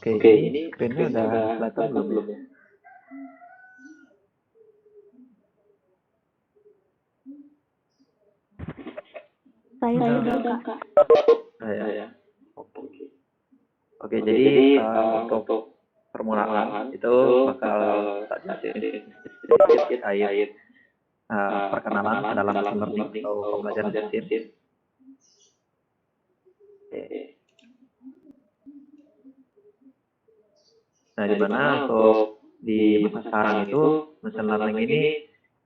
Oke, Oke, ini ini screen-nya screen-nya udah udah kelihatan kelihatan belum ya? belum ya? Saya Udah. sudah, Kak. Udah ya. Ya. Oke. Oke. Oke, Oke, jadi jadi untuk permulaan itu bakal tak jelasin sedikit sedikit terkait terkait perkenalan ke dalam machine learning learning atau atau pembelajaran pembelajaran mesin. mesin. Oke. Oke. Nah, di mana untuk di masa sekarang itu machine learning ini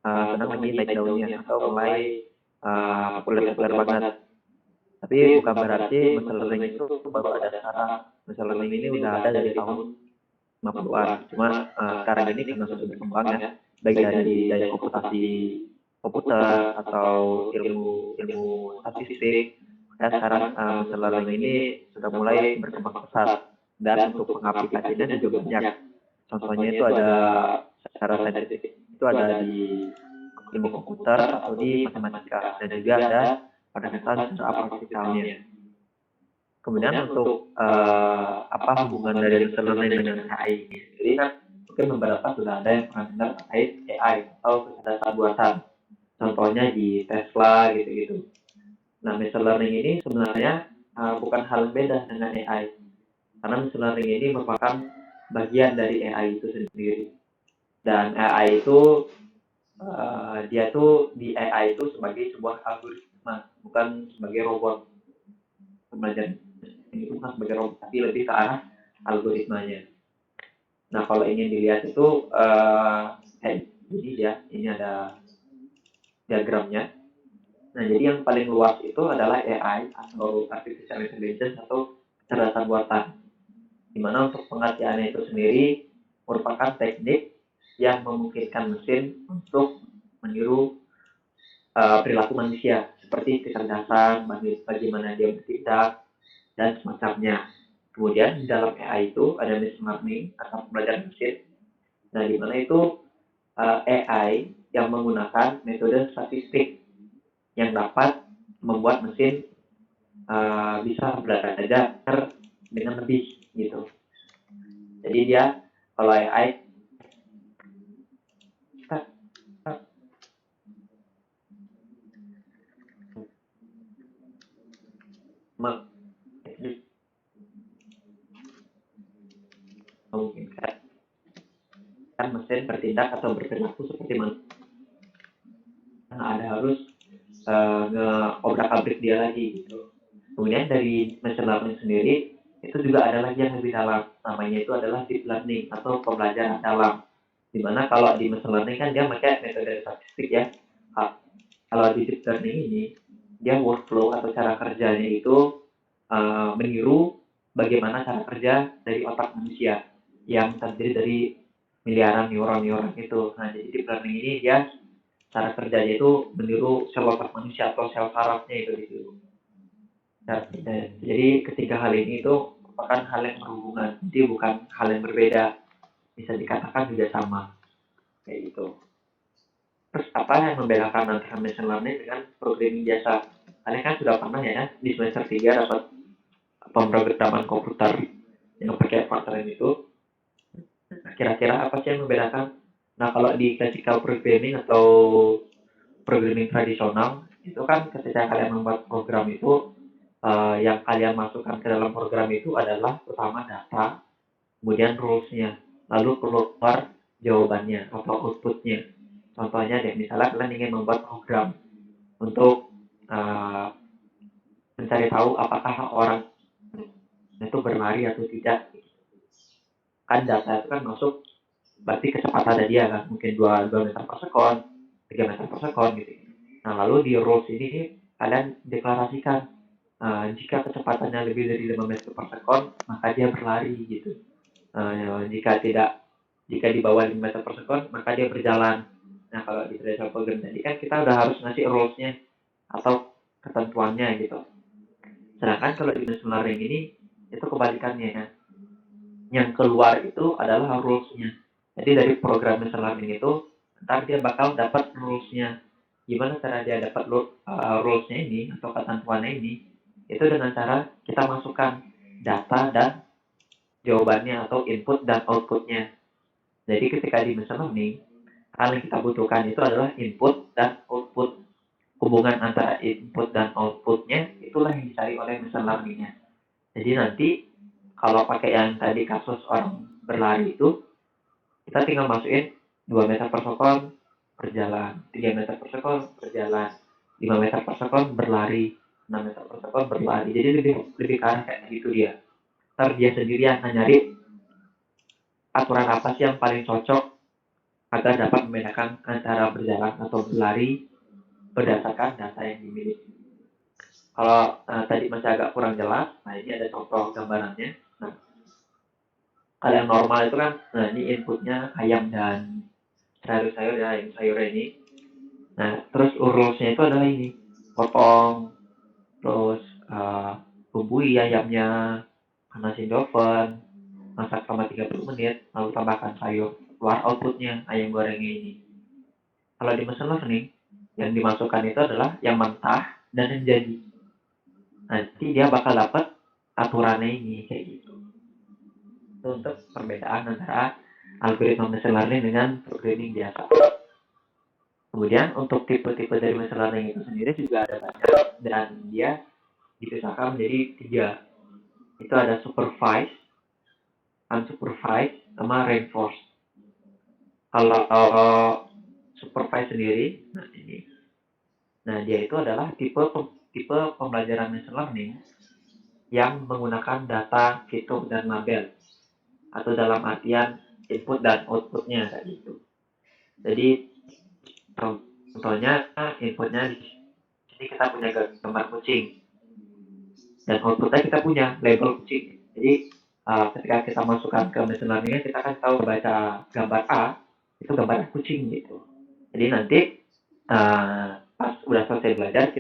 sedang lagi naik daunnya atau mulai populer banget. Tapi bukan berarti machine learning itu baru ada sekarang. Machine learning ini udah ada dari tahun 50-an. Cuma sekarang ini karena sudah berkembang ya, baik dari daya komputasi komputer atau ilmu statistik, ya sekarang machine learning ini sudah mulai berkembang pesat. Dan untuk pengaplikasinya juga banyak. Contohnya itu ada secara saintifik itu ada di ilmu komputer atau di matematika, dan juga ada pendekatan secara praktikalnya. Kemudian untuk apa hubungan dari machine learning dengan AI ini sendiri kan mungkin beberapa sudah ada yang pernah dengar terkait AI atau kecerdasan buatan. Contohnya di Tesla gitu-gitu. Nah, machine learning ini sebenarnya bukan hal yang beda dengan AI. Karena machine learning ini merupakan bagian dari AI itu sendiri. Dan AI itu dia tuh di AI itu sebagai sebuah algoritma, bukan sebagai robot. Pembelajaran ini bukan sebagai robot, tapi lebih ke arah algoritmanya. Nah, kalau ingin dilihat itu jadi ya ini ada diagramnya. Nah, jadi yang paling luas itu adalah AI atau artificial intelligence atau kecerdasan buatan. Di mana untuk pengertiannya itu sendiri merupakan teknik yang memungkinkan mesin untuk meniru perilaku manusia, seperti kecerdasan, bagaimana dia bertindak, dan semacamnya. Kemudian di dalam AI itu ada machine learning atau pembelajaran mesin. Nah, di mana itu AI yang menggunakan metode statistik yang dapat membuat mesin bisa belajar dengan lebih gitu. Jadi dia kalau AI memungkinkan mesin bertindak atau berperilaku seperti manusia. Ada harus ngeobrak-abrik dia lagi gitu. Kemudian dari machine learning sendiri itu juga ada lagi yang lebih dalam, namanya itu adalah deep learning atau pembelajaran dalam. Dimana kalau di machine learning kan dia pakai metode statistik ya. Kalau di deep learning ini dia workflow atau cara kerjanya itu meniru bagaimana cara kerja dari otak manusia yang terdiri dari miliaran neuron itu. Nah, jadi deep learning ini dia cara kerjanya itu meniru sel otak manusia atau sel sarafnya itu ditiru. Jadi ketiga hal ini itu merupakan hal yang berhubungan, jadi bukan hal yang berbeda, bisa dikatakan juga sama kayak gitu. Terus apa yang membedakan antara machine learning dengan programming biasa? Kalian kan sudah pernah ya di semester 3 dapat pemrograman komputer yang pakai Fortran itu. Kira-kira apa sih yang membedakan? Nah, kalau di classical programming atau programming tradisional itu kan ketika kalian membuat program itu yang kalian masukkan ke dalam program itu adalah pertama data, kemudian rules-nya, lalu keluar jawabannya atau output-nya. Contohnya deh, misalnya kalian ingin membuat program untuk mencari tahu apakah orang itu berlari atau tidak. Kan data itu kan masuk, berarti kecepatannya dia kan mungkin 2 meter per sekon, 3 meter per sekon gitu. Nah, lalu di rules ini kalian deklarasikan jika kecepatannya lebih dari 5 meter per sekon, maka dia berlari gitu. Jika di bawah 5 meter per sekon, maka dia berjalan. Nah, kalau di traditional program tadi kan kita udah harus ngasih rules-nya atau ketentuannya gitu. Sedangkan kalau di machine learning ini, itu kebalikannya ya. Yang keluar itu adalah rules-nya. Jadi dari program machine learning itu, ntar dia bakal dapat rules-nya. Gimana cara dia dapat rules-nya ini atau ketentuannya ini? Itu dengan cara kita masukkan data dan jawabannya atau input dan outputnya. Jadi ketika di machine learning, hal yang kita butuhkan itu adalah input dan output. Hubungan antara input dan outputnya itulah yang dicari oleh machine learning-nya. Jadi nanti kalau pakai yang tadi kasus orang berlari itu, kita tinggal masukin 2 meter per second berjalan, 3 meter per second berjalan, 5 meter per second berlari, 6 meter per second berlari. Jadi lebih ke arah kayak gitu dia. Ntar dia sendirian nyari aturan apa sih yang paling cocok agar dapat membedakan antara berjalan atau berlari berdasarkan data yang dimiliki. Kalau tadi masih agak kurang jelas, nah ini ada contoh gambarannya. Nah, kalau yang normal itu kan, nah ini inputnya ayam dan sayur-sayur ya, yang sayur ini. Nah, terus urusnya itu adalah ini, potong, terus bumbui ayamnya, panasin di oven, masak selama 30 menit, lalu tambahkan sayur. Keluar outputnya, ayam gorengnya ini. Kalau di machine learning, yang dimasukkan itu adalah yang mentah dan yang jadi. Nanti dia bakal dapat aturannya ini, kayak gitu. Itu untuk perbedaan antara algoritma machine learning dengan programming biasa. Kemudian untuk tipe-tipe dari machine learning itu sendiri juga ada banyak, dan dia dipisahkan menjadi 3. Itu ada supervised, unsupervised, sama reinforced. Kalau supervised sendiri, nah ini, nah dia itu adalah tipe pembelajaran machine learning yang menggunakan data, fitur, dan label, atau dalam artian input dan outputnya kayak gitu. Jadi contohnya inputnya di sini kita punya gambar kucing, dan outputnya kita punya label kucing. Jadi ketika kita masukkan ke machine learning, kita kan tahu baca gambar A itu gambar kucing gitu. Jadi nanti pas udah selesai belajar,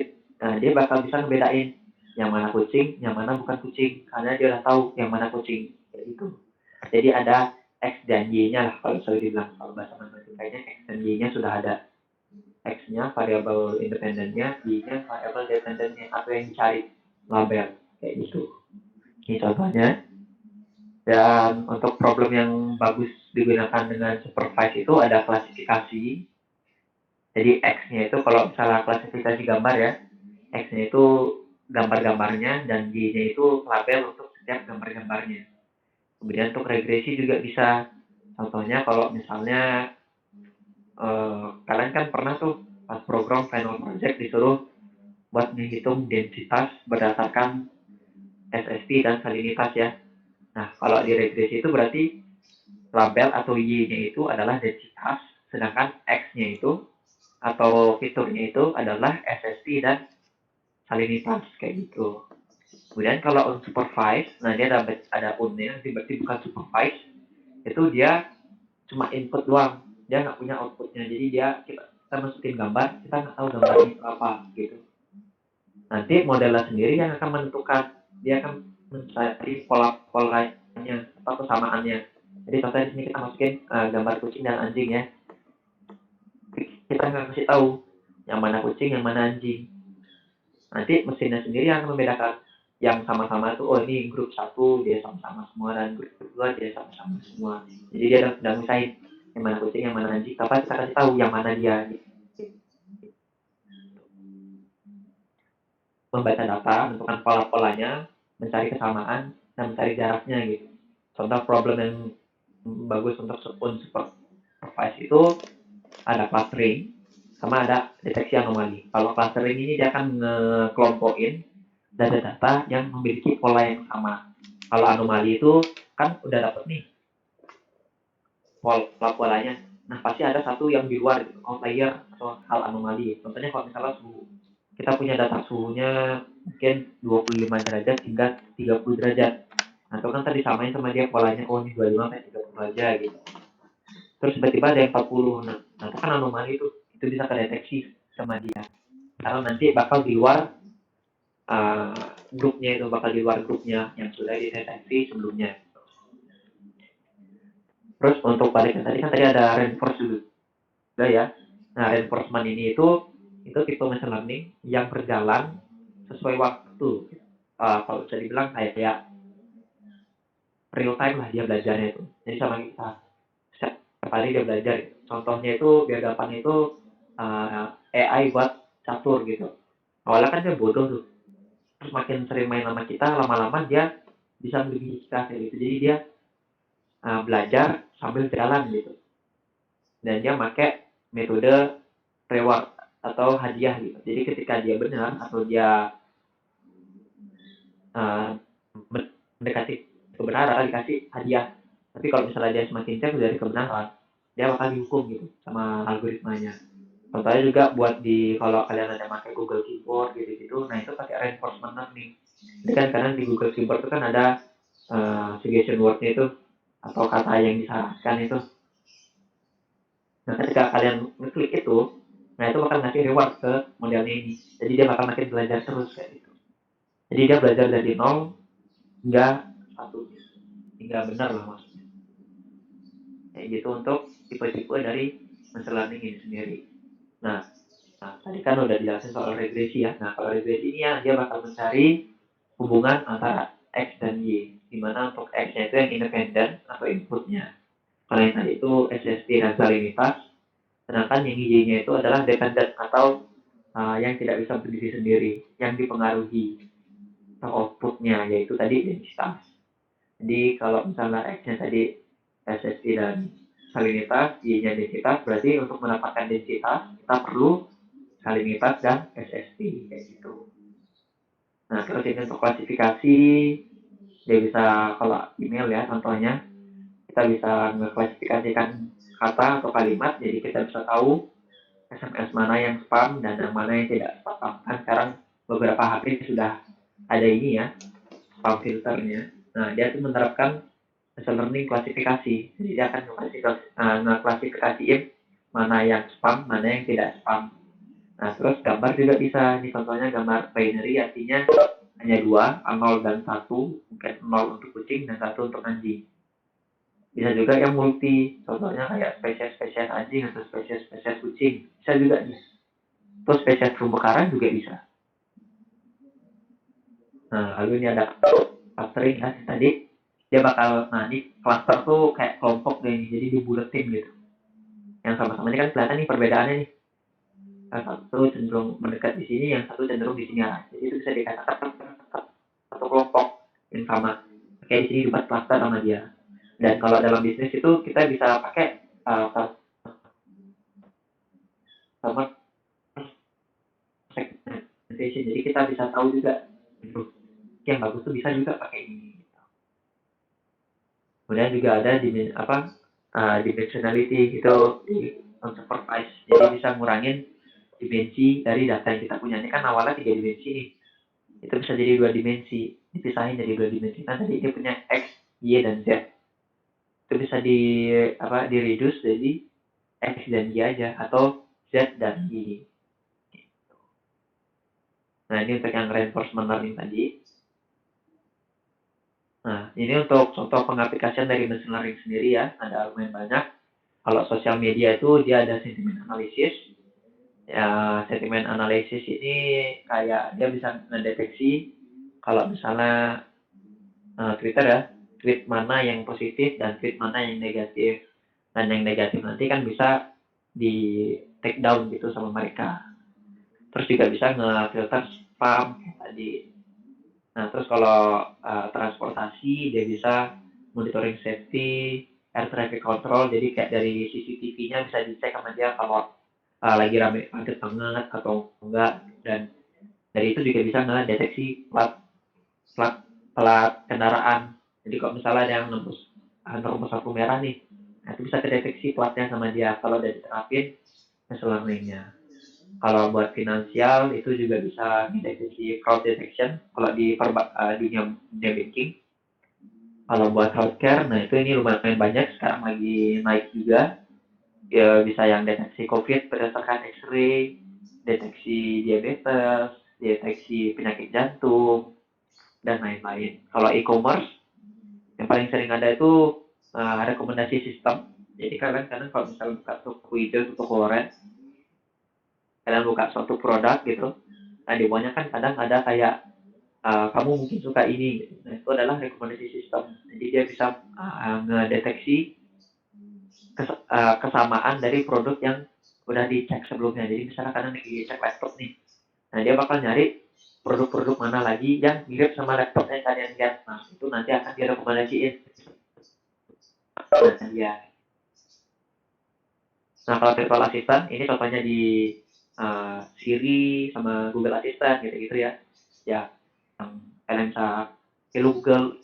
dia bakal bisa ngebedain yang mana kucing, yang mana bukan kucing, karena dia udah tahu yang mana kucing kayak gitu. Jadi ada X dan Y-nya lah kalau bisa dibilang, kalau bahasa matematikanya X dan Y-nya sudah ada. X-nya variabel independennya, Y-nya variabel dependennya, atau yang dicari label kayak gitu. Ini contohnya. Dan untuk problem yang bagus digunakan dengan supervised itu ada klasifikasi. Jadi X-nya itu kalau misalnya klasifikasi gambar ya, X-nya itu gambar-gambarnya, dan Y-nya itu label untuk setiap gambar-gambarnya. Kemudian untuk regresi juga bisa. Contohnya kalau misalnya kalian kan pernah tuh pas program final project disuruh buat menghitung densitas berdasarkan SST dan salinitas ya. Nah, kalau di regresi itu berarti label atau Y-nya itu adalah densitas, sedangkan X-nya itu atau fiturnya itu adalah SST dan salinitas kayak gitu. Kemudian kalau unsupervised, nah dia ada un-nya, berarti bukan supervised. Itu dia cuma input doang, dia nggak punya outputnya. Jadi kita masukin gambar, kita nggak tahu gambarnya itu apa gitu. Nanti modelnya sendiri yang akan menentukan, dia akan mencari pola-polanya atau kesamaannya. Jadi contohnya di sini kita masukin gambar kucing dan anjing ya. Kita nggak kasih tahu yang mana kucing, yang mana anjing. Nanti mesinnya sendiri yang akan membedakan. Yang sama-sama itu, oh ini grup 1 dia sama-sama semua, dan grup 2 dia sama-sama semua. Jadi dia udah misahin yang mana kucing, yang mana anjing. Tapi kita kasih tahu yang mana dia. Membaca data, menentukan pola-polanya, mencari kesamaan, dan mencari jaraknya gitu. Contoh problem yang bagus untuk unsupervised itu ada clustering sama ada deteksi anomali. Kalau clustering ini dia akan ngekelompokin data-data yang memiliki pola yang sama. Kalau anomali itu kan udah dapet nih polanya. Nah pasti ada satu yang di luar gitu, outlier atau hal anomali. Contohnya kalau misalnya suhu, kita punya data suhunya mungkin 25 derajat hingga 30 derajat. Nah itu kan tadi samain sama dia polanya, oh ini 25 sampai 30 aja gitu. Terus tiba-tiba ada yang 40. Nah itu kan anomali itu bisa kedeteksi sama dia. Karena nanti bakal di luar grupnya, itu bakal di luar grupnya yang sudah dideteksi sebelumnya. Terus untuk baliknya tadi kan tadi ada reinforce juga ya. Nah reinforcement ini itu tipe machine learning yang berjalan sesuai waktu. Kalau bisa dibilang kayak real time lah dia belajarnya itu. Jadi sama kita setiap hari dia belajar. Contohnya itu biar gampang itu AI buat catur gitu. Awalnya kan dia bodoh tuh. Terus makin sering main sama kita, lama-lama dia bisa melebihi kita kayak gitu. Jadi dia belajar sambil jalan gitu. Dan dia pakai metode reward atau hadiah gitu. Jadi ketika dia benar atau dia mendekati kebenaran dikasih hadiah. Tapi kalau misalnya dia semakin jauh dari kebenaran, dia bakal dihukum gitu sama algoritmanya. Contohnya juga buat kalau kalian ada pakai Google Keyboard gitu-gitu, nah itu pakai reinforcement learning. Jadi kan kadang di Google Keyboard itu kan ada suggestion word-nya itu atau kata yang disarankan itu. Nah ketika kalian ngeklik itu, nah itu bakal ngasih reward ke modelnya ini. Jadi dia bakal makin belajar terus kayak gitu. Jadi dia belajar dari nol hingga satu, hingga benar lah maksudnya. Kayak gitu untuk tipe-tipe dari machine learning ini sendiri. Nah, tadi kan udah dijelasin soal regresi ya. Nah, kalau regresi ini ya dia bakal mencari hubungan antara X dan Y. Dimana untuk X-nya itu yang independen atau inputnya. Kalau yang tadi itu SST dan salinitas. Sedangkan yang Y-nya itu adalah dependent atau yang tidak bisa berdiri sendiri. Yang dipengaruhi atau outputnya, yaitu tadi densitas. Jadi kalau misalnya X-nya tadi SST dan salinitas, Y-nya densitas, berarti untuk mendapatkan densitas kita perlu salinitas dan SST kayak gitu. Nah, terus ini untuk klasifikasi, dia bisa kalau email ya contohnya, kita bisa mengklasifikasikan kata atau kalimat, jadi kita bisa tahu SMS mana yang spam dan yang mana yang tidak spam. Kan sekarang beberapa HP sudah ada ini ya, spam filternya. Nah, dia tuh menerapkan machine learning klasifikasi. Jadi dia akan ngeklasifikasiin mana yang spam, mana yang tidak spam. Nah, terus gambar juga bisa. Ini contohnya gambar binary, artinya hanya dua, 0 dan 1. Mungkin 0 untuk kucing dan 1 untuk anjing. Bisa juga yang multi. Contohnya kayak spesies-spesies anjing atau spesies-spesies kucing. Bisa juga nih. Terus spesies terumbu karang juga bisa. Nah, lalu ini ada clustering ya. Tadi dia bakal, nah ini cluster tuh kayak kelompok deh ini. Jadi dibuletin gitu. Yang sama-sama ini kan kelihatan nih perbedaannya nih. Yang satu cenderung mendekat di sini, yang satu cenderung di sini arah. Jadi itu bisa dikatakan satu kelompok yang sama. Kayak di sini dibuat cluster sama dia. Dan kalau dalam bisnis itu kita bisa pakai sama segmentation. Jadi kita bisa tahu juga yang bagus tuh bisa juga pakai ini. Kemudian juga ada dimensionality itu di unsupervised. Jadi bisa ngurangin dimensi dari data yang kita punya. Ini kan awalnya 3 dimensi nih. Itu bisa jadi 2 dimensi. Dipisahin jadi 2 dimensi. Kan tadi dia punya X, Y, dan Z. Itu bisa di reduce jadi X dan Y aja atau Z dan Y. Nah, ini untuk yang reinforcement learning tadi. Nah, ini untuk contoh pengaplikasian dari machine learning sendiri ya. Ada lumayan banyak. Kalau sosial media itu dia ada sentiment analysis. Ya, sentiment analysis ini kayak dia bisa mendeteksi kalau misalnya Twitter ya, tweet mana yang positif dan tweet mana yang negatif. Dan yang negatif nanti kan bisa di take down gitu sama mereka. Terus juga bisa nge-filter spam tadi. Nah, terus kalau transportasi dia bisa monitoring safety, air traffic control, jadi kayak dari CCTV-nya bisa dicek sama dia kalau lagi rame padat banget atau enggak, dan dari itu juga bisa ngedeteksi plat kendaraan. Jadi kalau misalnya ada yang nembus lampu merah nih, nah itu bisa kedeteksi platnya sama dia kalau udah diterapin machine learning-nya. Kalau buat finansial itu juga bisa deteksi fraud detection kalau di dunia banking. Kalau buat healthcare, nah itu ini lumayan banyak sekarang lagi naik juga. Ya, bisa yang deteksi COVID berdasarkan X-ray, deteksi diabetes, deteksi penyakit jantung, dan lain-lain. Kalau e-commerce, yang paling sering ada itu rekomendasi sistem. Jadi kalian kadang kalau misalnya buka toko hijau, toko orange, kalian buka suatu produk gitu, nah di bawahnya kan kadang ada kayak kamu mungkin suka ini gitu. Nah, itu adalah rekomendasi sistem. Jadi dia bisa ngedeteksi kesamaan dari produk yang udah dicek sebelumnya. Jadi misalnya kalian lagi cek laptop nih, nah dia bakal nyari produk-produk mana lagi yang mirip sama laptop yang kalian lihat. Nah itu nanti akan direkomendasiin. Nah dia. Nah kalau virtual assistant ini contohnya di Siri sama Google Assistant gitu-gitu ya. Ya, yang kalian bisa hello Google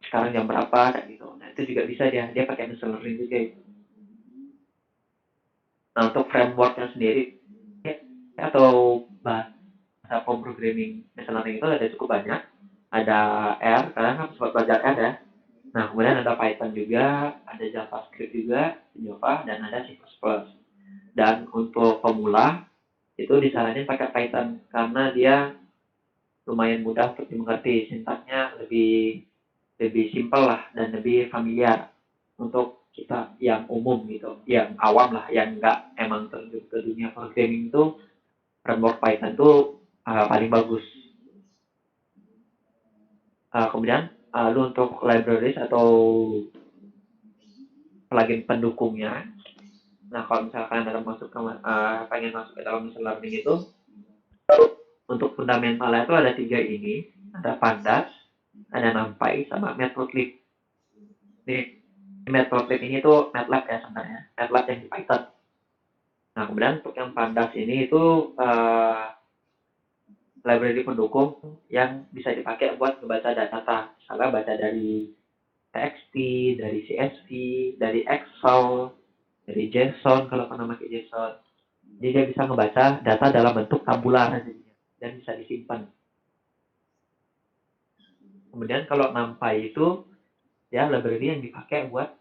sekarang jam berapa kayak gitu. Nah itu juga bisa dia pakai machine learning juga itu. Nah untuk frameworknya sendiri ya, atau bahasa pemrogramming machine learning itu ada cukup banyak. Ada R, kalian harus belajar R ya. Nah kemudian ada Python juga, ada JavaScript juga, Java, dan ada C++. Dan untuk pemula itu disaranin pakai Python karena dia lumayan mudah untuk dimengerti, sintaksnya lebih simpel lah dan lebih familiar untuk kita yang umum gitu, yang awam lah, yang nggak emang terjun ke dunia programming itu, framework Python itu paling bagus. Kemudian lu untuk libraries atau plugin pendukungnya, nah kalau misalkan ada pengen masuk ke dalam machine learning itu, untuk fundamentalnya itu ada 3 ini, ada Pandas, ada NumPy, sama Matplotlib. Nih, Matplotlib ini tuh MATLAB ya sebenarnya, MATLAB yang di Python. Nah, kemudian untuk yang Pandas ini itu library pendukung yang bisa dipakai buat membaca data. Misalnya baca dari TXT, dari CSV, dari Excel, dari JSON kalau pernah pakai JSON. Jadi dia bisa membaca data dalam bentuk tabular dan bisa disimpan. Kemudian kalau NumPy itu ya library yang dipakai buat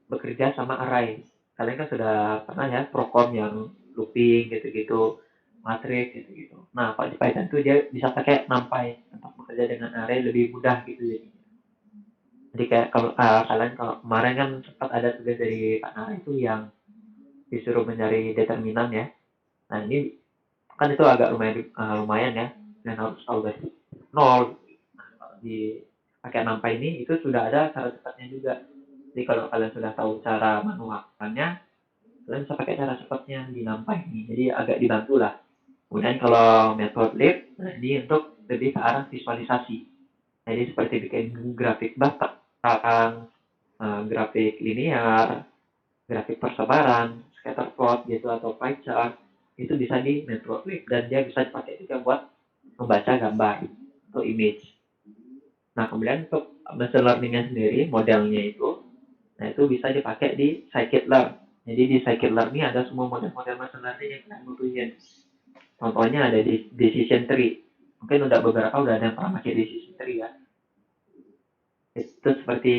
bekerja sama array. Kalian kan sudah pernah ya program yang looping gitu-gitu, matrix gitu-gitu. Nah, kalau di Python itu dia bisa pakai NumPy untuk bekerja dengan array lebih mudah gitu jadi. Jadi kayak kalau kalian kalau kemarin kan sempat ada tugas dari Pak Nara itu yang disuruh mencari determinan ya. Nah, ini kan itu agak lumayan ya, dan harus tahu dari nol. Nah, di pakai NumPy ini itu sudah ada cara cepatnya juga. Jadi kalau kalian sudah tahu cara manualnya, kalian bisa pakai cara cepatnya di NumPy ini. Jadi agak dibantu lah. Kemudian kalau Matplotlib, nah ini untuk lebih ke arah visualisasi. Jadi seperti bikin grafik batang, grafik linear, grafik persebaran, scatter plot gitu atau pie chart, itu bisa di Matplotlib dan dia bisa dipakai juga buat membaca gambar atau image. Nah kemudian untuk machine learning-nya sendiri, modelnya itu, nah itu bisa dipakai di scikit-learn. Jadi di scikit-learn ini ada semua model-model machine learning yang kalian butuhin. Contohnya ada di decision tree. Mungkin udah beberapa udah ada yang pernah pakai decision tree ya. Itu seperti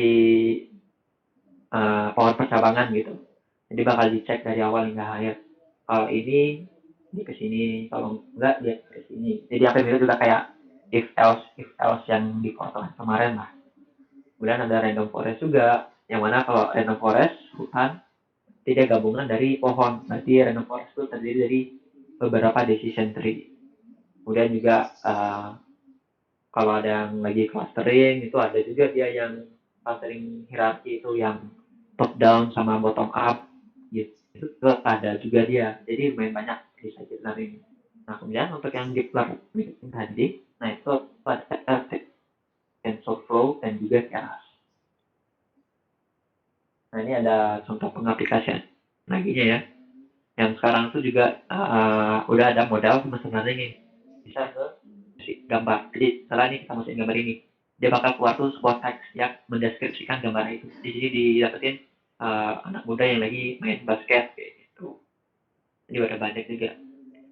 pohon percabangan gitu. Jadi bakal dicek dari awal hingga akhir. Kalau ini dia ke sini, kalau enggak dia ke sini. Jadi apa itu juga kayak if else yang di Portland kemarin lah. Kemudian ada random forest juga, yang mana kalau random forest hutan tidak gabungan dari pohon. Berarti random forest itu terdiri dari beberapa decision tree. Kemudian juga kalau ada yang lagi clustering itu ada juga dia yang clustering hierarki itu yang top down sama bottom up gitu. Itu ada juga dia. Jadi lumayan banyak di scikit learning. Nah kemudian untuk yang deep learning tadi, nah itu ada TensorFlow dan juga Keras. Nah ini ada contoh pengaplikasian laginya ya. Yang sekarang itu juga udah ada modal machine learning yang bisa ke gambar. Jadi setelah ini kita masukin gambar ini, dia bakal keluar tuh sebuah teks yang mendeskripsikan gambar itu. Di sini didapetin anak muda yang lagi main basket kayak gitu. Jadi ada banyak juga.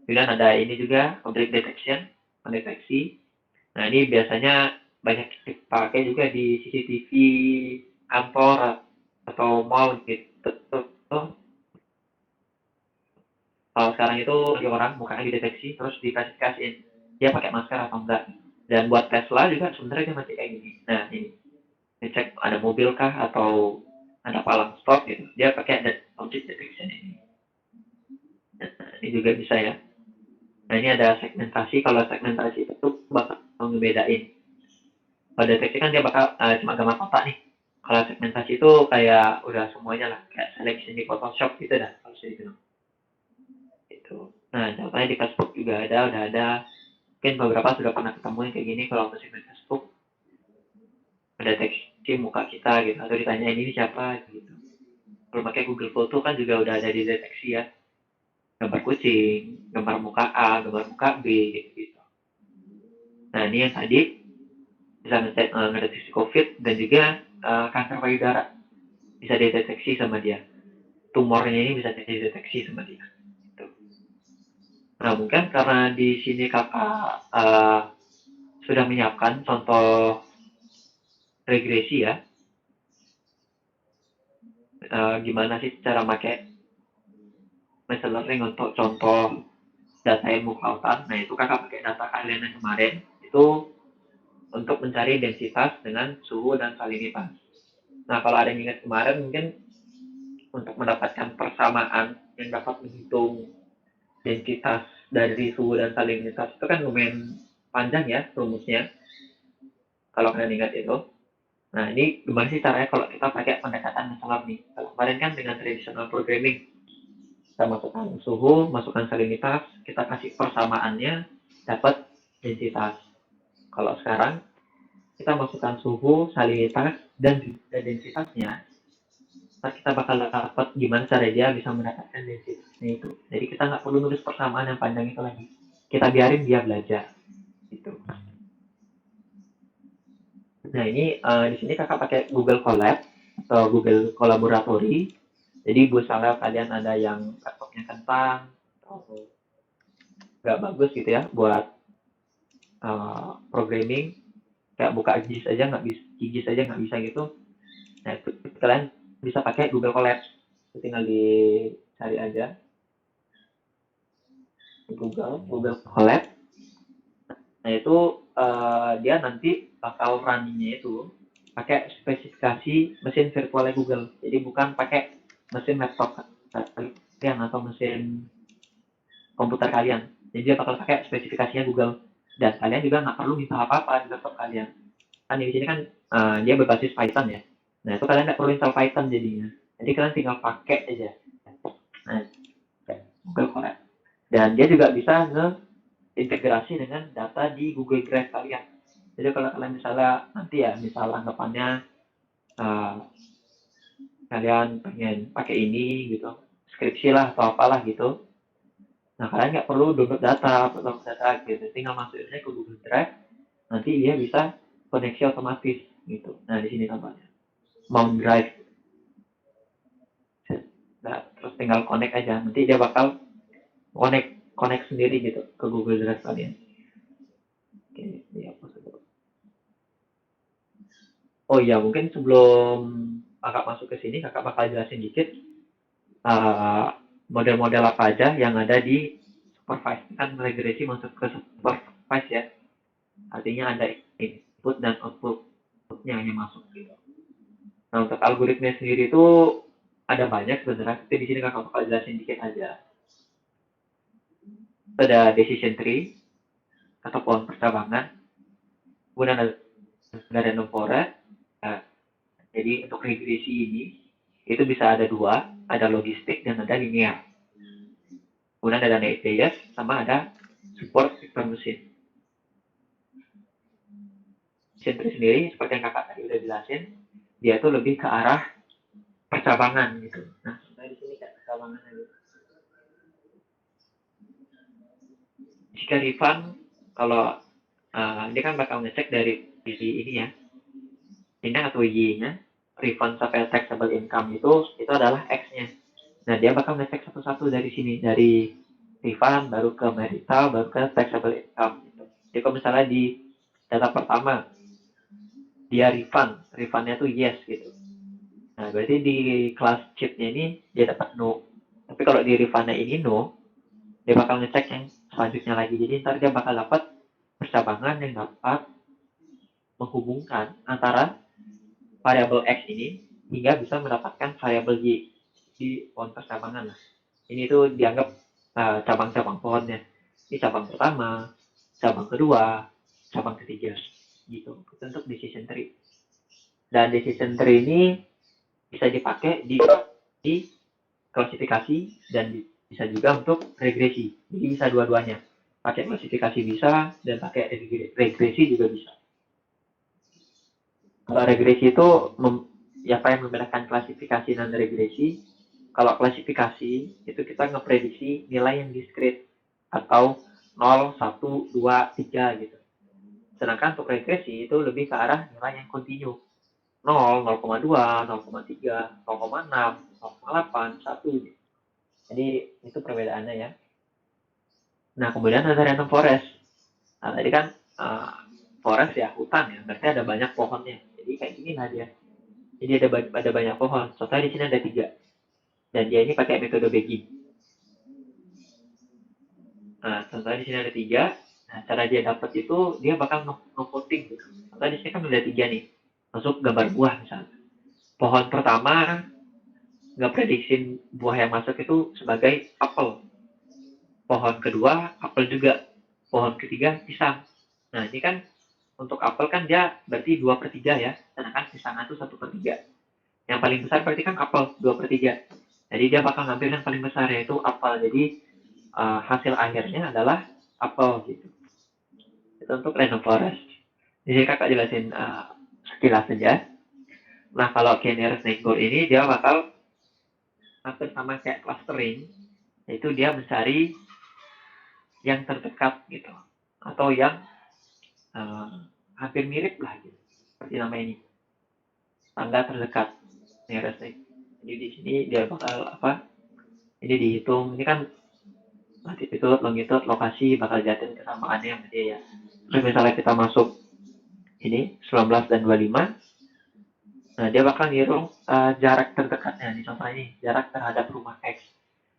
Kemudian ada ini juga object detection, mendeteksi. Nah ini biasanya banyak dipakai juga di CCTV kantor atau mall gitu. Kalau sekarang itu orang mukanya dideteksi terus dikasih dia pakai masker atau enggak. Dan buat Tesla juga sebenarnya dia masih kayak gini. Nah ini ngecek ada mobil kah atau ada palang stop gitu. Dia pakai object detection ini. Nah, ini juga bisa ya. Nah ini ada segmentasi. Kalau segmentasi itu bakal ngebedain. Kalau deteksi kan dia bakal cuma gambar kotak nih. Kalau segmentasi itu kayak udah semuanya lah, kayak seleksi di Photoshop gitu dah kalau bisa dibilang. Itu. Nah, contohnya di Facebook juga udah ada. Mungkin beberapa sudah pernah ketemu yang kayak gini kalau segmen Facebook mendeteksi muka kita gitu atau ditanya ini siapa gitu. Kalau pakai Google Photo kan juga udah ada dideteksi ya. Gambar kucing, gambar muka A, gambar muka B gitu. Nah, ini yang tadi bisa ngedeteksi COVID dan juga kanker payudara bisa dideteksi sama dia. Tumornya ini bisa dideteksi sama dia. Gitu. Nah, mungkin karena di sini kakak sudah menyiapkan contoh regresi ya, gimana sih cara pakai machine learning untuk contoh data ilmu kelautan. Nah, itu kakak pakai data kalian yang kemarin itu untuk mencari densitas dengan suhu dan salinitas. Nah, kalau ada yang ingat kemarin mungkin untuk mendapatkan persamaan yang dapat menghitung densitas dari suhu dan salinitas itu kan lumayan panjang ya rumusnya. Kalau kalian ingat itu. Nah, ini gimana sih caranya kalau kita pakai pendekatan machine learning? Kalau kemarin kan dengan traditional programming, kita masukkan suhu, masukkan salinitas, kita kasih persamaannya, dapat densitas. Kalau sekarang, kita masukkan suhu, salinitas, dan densitasnya, kita bakal dapat gimana cara dia bisa mendapatkan densitasnya itu. Jadi kita nggak perlu nulis persamaan yang panjang itu lagi. Kita biarin dia belajar. Gitu. Nah, ini di sini kakak pakai Google Colab atau Google Kolaboratory. Jadi misalnya kalian ada yang laptopnya kentang atau nggak bagus gitu ya buat programming, kayak buka GIS aja nggak bisa gitu. Nah, itu kalian bisa pakai Google Colab. Tinggal dicari aja di Google Colab. Nah, itu dia nanti bakal runningnya itu pakai spesifikasi mesin virtual Google. Jadi bukan pakai mesin laptop kalian atau mesin komputer kalian. Jadi dia bakal pakai spesifikasinya Google. Dan kalian juga nggak perlu install apa-apa di laptop kalian. Kan di sini kan dia berbasis Python ya. Nah, itu kalian nggak perlu install Python jadinya. Jadi kalian tinggal pakai aja. Nah, Google Colab. Dan dia juga bisa integrasi dengan data di Google Drive kalian. Jadi kalau kalian misalnya nanti ya, misal anggapannya kalian pengen pakai ini gitu, skripsi lah atau apalah gitu. Nah, kalian nggak perlu download data gitu, tinggal masukinnya ke Google Drive, nanti dia bisa koneksi otomatis gitu. Nah, di sini contohnya Mount Drive. Nah, terus tinggal connect aja, nanti dia bakal connect sendiri gitu ke Google Drive kalian. Oke, ya. Oh iya, mungkin sebelum kakak masuk ke sini, kakak bakal jelasin dikit model-model apa aja yang ada di supervise. Kan regresi masuk ke supervise ya. Artinya ada input dan outputnya yang masuk gitu. Nah, untuk algoritma sendiri itu ada banyak sebenarnya. Tapi di sini kakak bakal jelasin dikit aja. Ada decision tree atau pohon percabangan. Kemudian ada random forest. Nah, jadi untuk regresi ini itu bisa ada dua, ada logistik dan ada linear. Kemudian ada native Bayes sama ada support vector machine. Mesin tree sendiri seperti yang kakak tadi udah jelasin, dia tuh lebih ke arah percabangan gitu. Nah, di sini kayak percabangan aja. Jika Rifan, kalau dia kan bakal ngecek dari ini ya, ini atau Y-nya, refund sampai taxable income itu adalah X-nya. Nah, dia bakal ngecek satu-satu dari sini, dari refund, baru ke marital, baru ke taxable income. Gitu. Jadi kalau misalnya di data pertama, dia refundnya tuh yes gitu. Nah, berarti di kelas chipnya ini dia dapat no. Tapi kalau di refundnya ini no, dia bakal ngecek yang selanjutnya lagi. Jadi ntar dia bakal dapat percabangan yang dapat menghubungkan antara variabel X ini hingga bisa mendapatkan variabel Y di pohon percabangan. Ini tuh dianggap cabang-cabang pohonnya. Ini cabang pertama, cabang kedua, cabang ketiga gitu. Itu untuk decision tree. Dan decision tree ini bisa dipakai di klasifikasi dan bisa juga untuk regresi. Jadi bisa dua-duanya. Pakai klasifikasi bisa dan pakai regresi juga bisa. Kalau regresi itu apa yang membedakan klasifikasi dan regresi? Kalau klasifikasi itu kita ngeprediksi nilai yang diskrit atau 0, 1, 2, 3 gitu. Sedangkan untuk regresi itu lebih ke arah nilai yang kontinu. 0, 0,2, 0,3, 0,6, 0,8, 1 gitu. Jadi itu perbedaannya ya. Nah kemudian ada random forest. Nah tadi kan forest ya hutan ya, berarti ada banyak pohonnya. Jadi kayak gini lah dia. Jadi ada banyak pohon. Contohnya di sini ada 3. Dan dia ini pakai metode bagging. Nah contohnya di sini ada 3. Nah cara dia dapat itu dia bakal nge-voting gitu. Contohnya di sini kan ada 3 nih. Masuk gambar buah misalnya. Pohon pertama nggak prediksi buah yang masuk itu sebagai apel. Pohon kedua apel juga. Pohon ketiga pisang. Nah ini kan untuk apel kan dia berarti 2/3 ya, sedangkan pisang itu 1/3. Yang paling besar berarti kan apel 2/3. Jadi dia bakal ngambil yang paling besar yaitu apel. Jadi hasil akhirnya adalah apel gitu. Itu untuk random forest. Jadi kakak jelasin sekilas saja. Nah kalau K-nearest neighbor ini dia bakal hampir sama kayak clustering, yaitu dia mencari yang terdekat gitu, atau yang hampir mirip lah gitu, seperti nama ini, tangga terdekat nearest neighbor. Jadi di sini dia bakal apa? Ini dihitung, ini kan latitude, longitude, lokasi bakal jatuhin kesamaannya sama dia ya. Terus misalnya kita masuk ini 19 dan 25, nah dia bakal ngitung jarak terdekatnya. Nih contohnya ini jarak terhadap rumah X.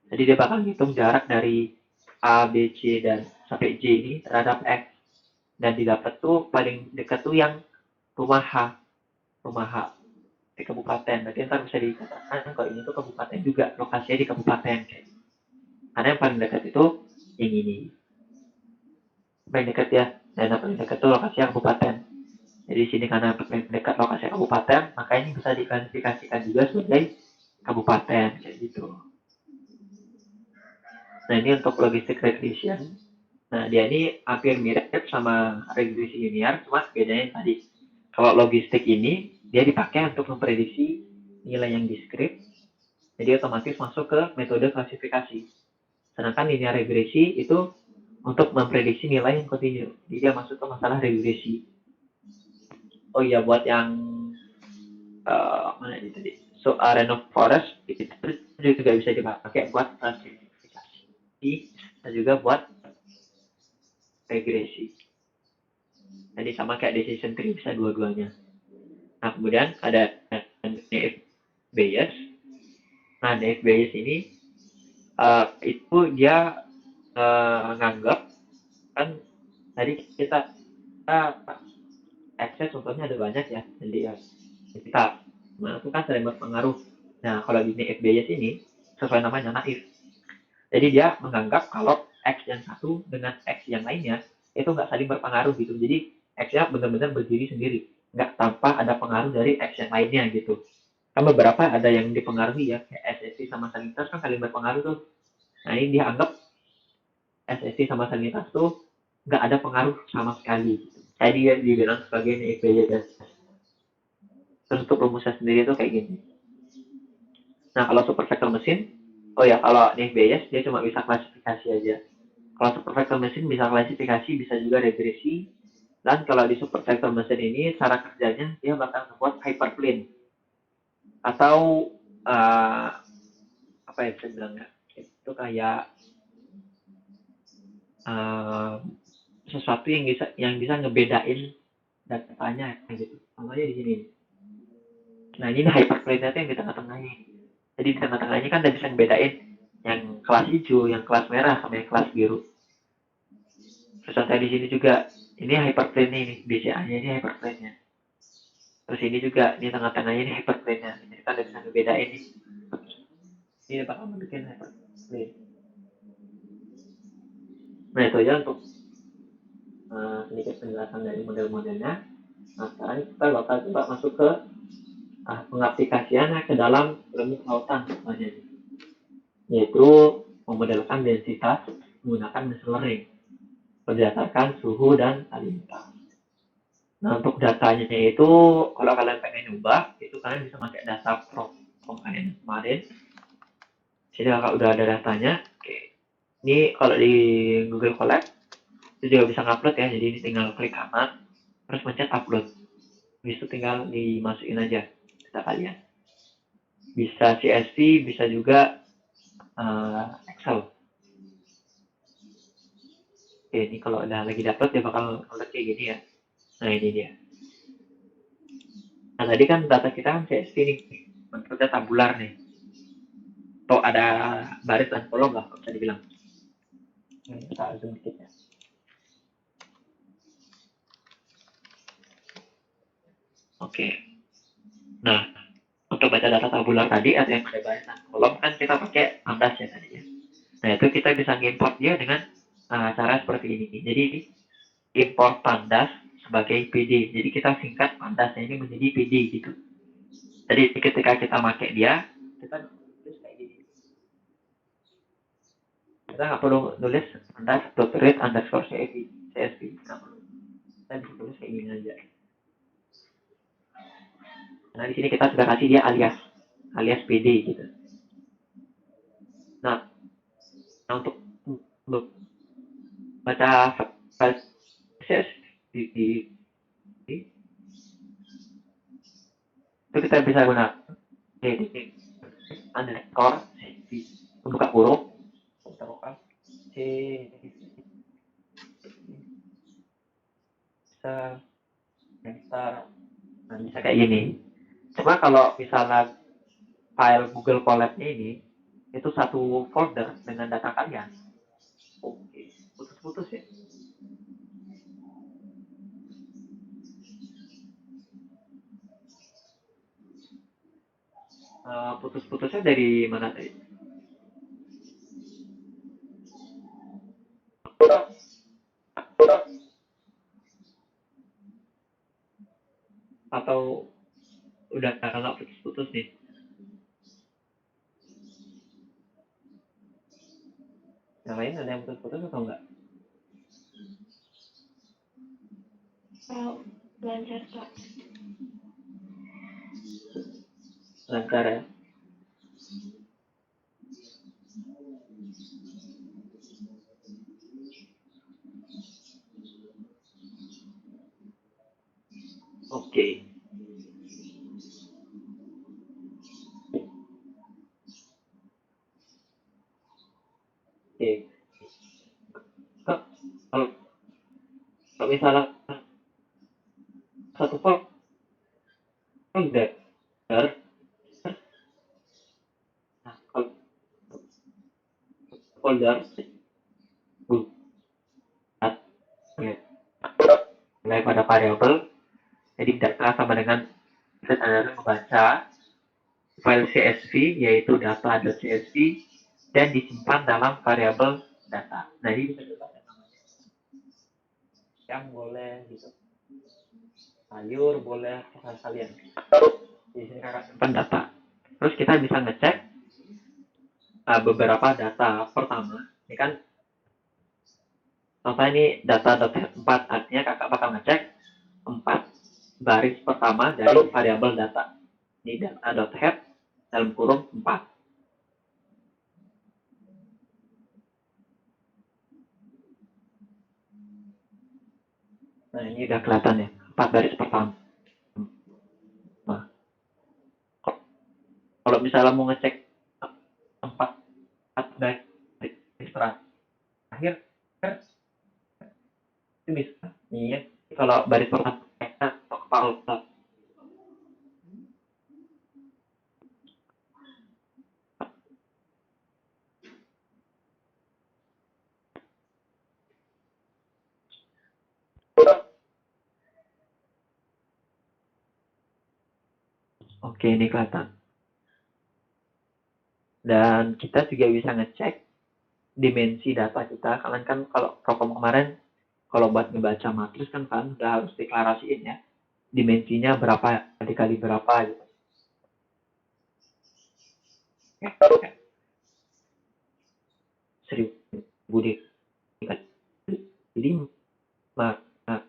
Jadi dia bakal ngitung jarak dari A, B, C dan sampai J ini terhadap X. Dan didapat tuh paling dekat tuh yang rumah H di kabupaten. Berarti ntar bisa dikatakan kalau ini tuh kabupaten juga, lokasinya di kabupaten. Karena yang paling dekat itu yang ini. Paling dekat ya, dan yang paling dekat tuh lokasinya kabupaten. Jadi sini karena paling dekat lokasi kabupaten, maka ini bisa diklasifikasikan juga sebagai kabupaten kayak gitu. Nah ini untuk logistic regression. Nah dia ini hampir mirip sama regresi linear, cuma bedanya tadi. Kalau logistik ini dia dipakai untuk memprediksi nilai yang diskrit, jadi otomatis masuk ke metode klasifikasi. Sedangkan linear regresi itu untuk memprediksi nilai yang kontinu, jadi dia masuk ke masalah regresi. Oh iya, buat yang mana ini tadi? So random forest itu juga bisa dipakai buat klasifikasi, dan juga buat regresi. Jadi sama kayak decision tree, bisa dua-duanya. Nah kemudian ada Naive Bayes. Nah Naive Bayes ini itu dia nganggap kan tadi kita akses contohnya ada banyak ya, jadi ya kita itu kan sering berpengaruh. Nah kalau di Naive Bayes ini sesuai namanya naif, jadi dia menganggap kalau X yang satu dengan X yang lainnya itu nggak saling berpengaruh gitu. Jadi X-nya benar-benar berdiri sendiri, nggak tanpa ada pengaruh dari X yang lainnya gitu. Kan beberapa ada yang dipengaruhi ya, kayak SSI sama sanitas kan saling berpengaruh tuh. Nah ini dia anggap SSI sama sanitas tuh nggak ada pengaruh sama sekali. Jadi dia dibilang sebagai naive. Terus untuk rumusnya sendiri tuh kayak gini. Nah kalau super vector mesin, oh ya kalau naive dia cuma bisa klasifikasi aja. Kalau super vector mesin bisa klasifikasi, bisa juga regresi. Dan kalau di super vector mesin ini cara kerjanya dia bakal membuat hyperplane atau apa ya bisa bilangnya, itu kayak sesuatu yang bisa ngebedain datanya gitu. Contohnya di sini. Nah ini hyperplane itu yang di tengah-tengahnya. Jadi di tengah-tengahnya kan udah bisa ngebedain yang kelas hijau, yang kelas merah sama yang kelas biru. Terus contohnya di sini juga ini hyperplane ini, BCA-nya ini hyperplane-nya. Terus ini juga ini tengah-tengahnya ini hyperplane-nya. Jadi kan udah bisa ngebedain nih. Ini bakal bikin hyperplane. Nah itu aja untuk sedikit penjelasan dari model-modelnya. Nah, sekarang kita bakal coba masuk ke pengaplikasiannya ke dalam ilmu kelautan semuanya, yaitu memodelkan densitas menggunakan mesin learning berdasarkan suhu dan salinitas. Nah, untuk datanya itu kalau kalian pengen nyoba, itu kalian bisa pakai data from kemarin. Jadi kalau udah ada datanya, oke. Ini kalau di Google Colab itu juga bisa ngupload ya. Jadi ini tinggal klik kanan, terus pencet upload. Habis itu tinggal dimasukin aja data kalian. Bisa CSV, bisa juga Excel. Oke, ini kalau udah lagi dapet dia bakal upload kayak gini ya. Nah, ini dia. Nah, tadi kan data kita kan CSV nih, bentuknya tabular nih. Atau ada baris dan kolom lah, bisa dibilang. Ini kita zoom dikit ya. Oke. Nah, untuk baca data tabular tadi atau yang ada baris dan kolom kan kita pakai pandas ya tadi ya. Nah, itu kita bisa import dia dengan cara seperti ini. Jadi, import pandas sebagai PD. Jadi kita singkat pandasnya ini menjadi PD gitu. Jadi ketika kita pakai dia, kita tulis kayak gini. Kita nggak perlu nulis pandas.read_csv. Nggak perlu. Kita bisa tulis kayak gini aja. Nah, di sini kita sudah kasih dia alias PD gitu. Nah, untuk baca CSV itu kita bisa gunakan underscore buka kurung bisa kayak gini. Cuma kalau misalnya file Google Colab ini itu satu folder dengan data kalian. Oke, putus-putus ya. Putus-putusnya dari mana tadi? Atau udah nggak putus-putus nih? Yang lain ada yang putus-putus atau enggak? Lancar, Pak. Lancar ya. Oke. Oke. Kalau misalnya satu folder, nah, kalau folder mulai pada variabel, jadi data sama dengan kita adalah membaca file CSV yaitu data.csv dan disimpan dalam variabel data. Nah, ini bisa dibaca namanya. Yang boleh gitu. Sayur boleh kalian. Di sini kakak simpan data. Terus kita bisa ngecek beberapa data. Pertama, ini kan contoh ini data.head 4, artinya kakak bakal ngecek 4 baris pertama dari variabel data. Ini data.head dalam kurung 4. Nah, ini udah kelihatan ya, 4 baris pertama. Nah, kalau misalnya mau ngecek 4 baris terakhir, itu bisa. Iya, kalau baris pertama kepala. Oke, ini kelihatan. Dan kita juga bisa ngecek dimensi data kita. Kalian kan kalau Procom kemarin kalau buat ngebaca matris kan udah harus deklarasiin ya, dimensinya berapa dikali berapa gitu. Ya, 1000 dikali 5. Nah, nah,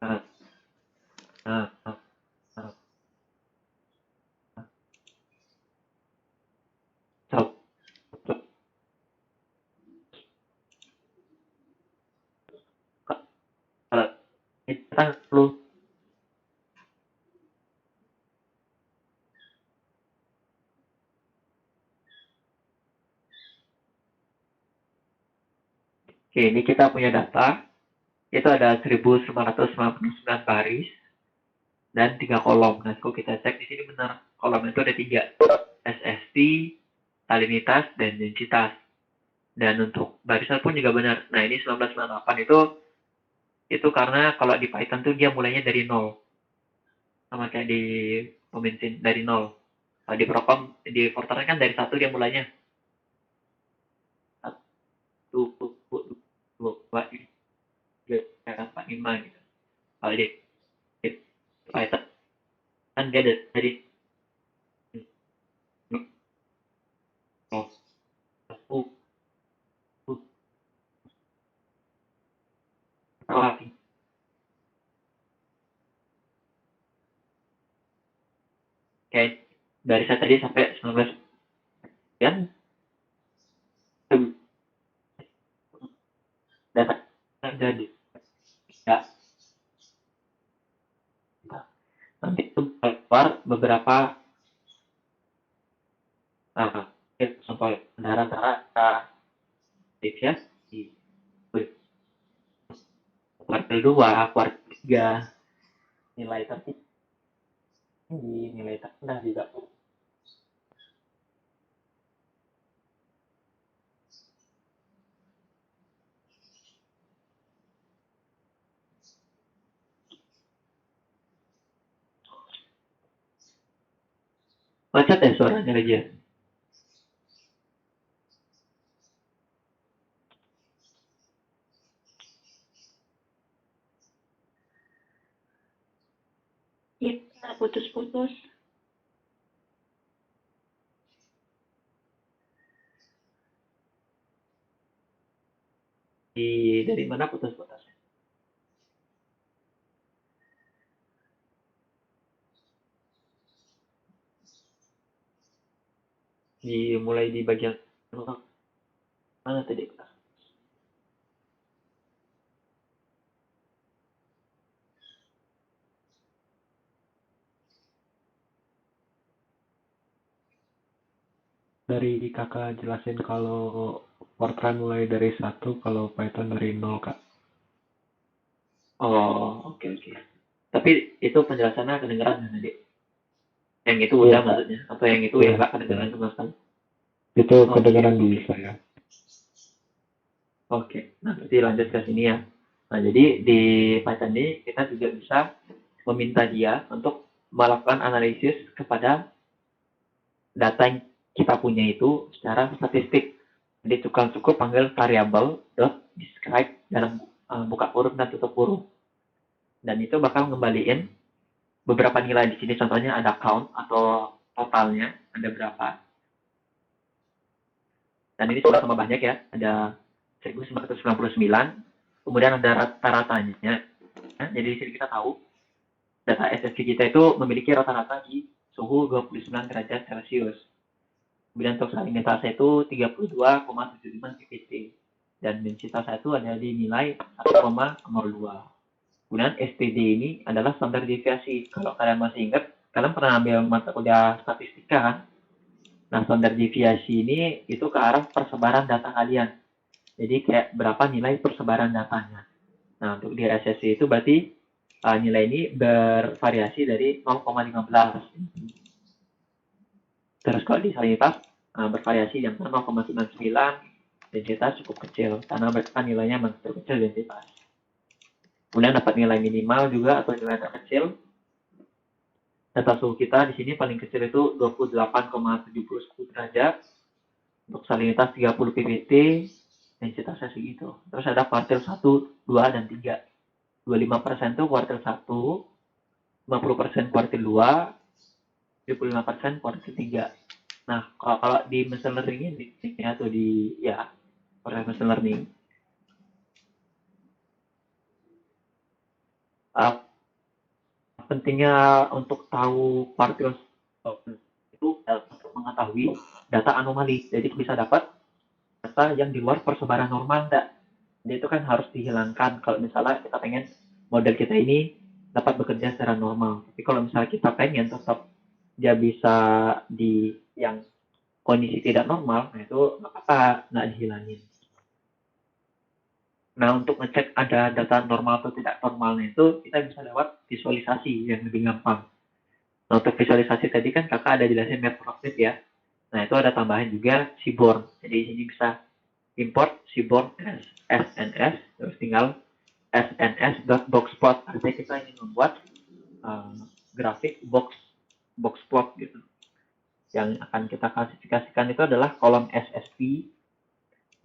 nah, nah, nah, nah. Kalau kita perlu Oke, ini kita punya data. Itu ada 1999 baris dan 3 kolom. Nah, kalau kita cek di sini benar. Kolom itu ada 3. SST, salinitas, dan densitas. Dan untuk barisan pun juga benar. Nah, ini 1998 itu karena kalau di Python tuh dia mulainya dari 0. Sama kayak di pembensin dari 0. Kalau di Procom, di Fortran kan dari 1 dia mulainya. 1, 2, 3, 4, 5 gitu. Kalau di Python kan dia dari 0. Kayak dari saya tadi sampai 19 sekian data jadi ya nanti itu keluar beberapa contoh antara ya di kuartil 2, kuartil 3 nilai tertinggi, nilai terendah juga. Macet ya suaranya aja. Iya, putus-putus. Dari mana putus-putus? Mulai di bagian mana tadi? Dari kakak jelasin kalau Fortran mulai dari 1, kalau Python dari 0, Kak. Oh, oke, oke. Tapi itu penjelasannya kedengeran nggak tadi? Yang itu udah maksudnya? Atau yang itu ya nggak kedengeran sama sekali? Itu kedengeran di saya. Oke, nah berarti lanjut ke sini ya. Nah, jadi di Python ini kita juga bisa meminta dia untuk melakukan analisis kepada data yang kita punya itu secara statistik. Jadi cukup panggil variable dot describe dalam buka kurung dan tutup kurung. Dan itu bakal ngembaliin beberapa nilai di sini. Contohnya ada count atau totalnya ada berapa. Dan ini sudah sama banyak ya. Ada 1999. Kemudian ada rata-ratanya. Jadi di sini kita tahu data SSQ kita itu memiliki rata-rata di suhu 29 derajat Celcius. Kemudian untuk salinitasnya itu 32,75 ppt. Dan densitasnya itu ada di nilai 1,02. Kemudian STD ini adalah standar deviasi. Kalau kalian masih ingat, kalian pernah ambil mata kuliah statistika kan? Nah, standar deviasi ini itu ke arah persebaran data kalian. Jadi kayak berapa nilai persebaran datanya. Nah, untuk di SSC itu berarti nilai ini bervariasi dari 0,15. Terus kalau di salinitas bervariasi yang 0,99, densitas cukup kecil karena kan nilainya cukup kecil densitas. Kemudian dapat nilai minimal juga atau nilai terkecil. Data suhu kita di sini paling kecil itu 28,70 derajat. Untuk salinitas 30 ppt, densitasnya segitu. Terus ada kuartil 1, 2, dan 3. 25% itu kuartil 1, 50% kuartil 2, 75% kuartil 3. Nah, kalau di machine learning ini atau di proses machine learning, pentingnya untuk tahu kuartil itu untuk mengetahui data anomali. Jadi bisa dapat data yang di luar persebaran normal enggak. Jadi itu kan harus dihilangkan kalau misalnya kita pengen model kita ini dapat bekerja secara normal. Tapi kalau misalnya kita pengen tetap dia bisa di yang kondisi tidak normal, nah itu nggak apa-apa, nggak dihilangin. Nah, untuk ngecek ada data normal atau tidak normalnya itu kita bisa lewat visualisasi yang lebih gampang. Nah, untuk visualisasi tadi kan kakak ada jelasin Matplotlib ya. Nah, itu ada tambahan juga Seaborn. Jadi di sini bisa import Seaborn as SNS, terus tinggal sns.boxplot. Artinya kita ingin membuat grafik box plot gitu. Yang akan kita klasifikasikan itu adalah kolom SSP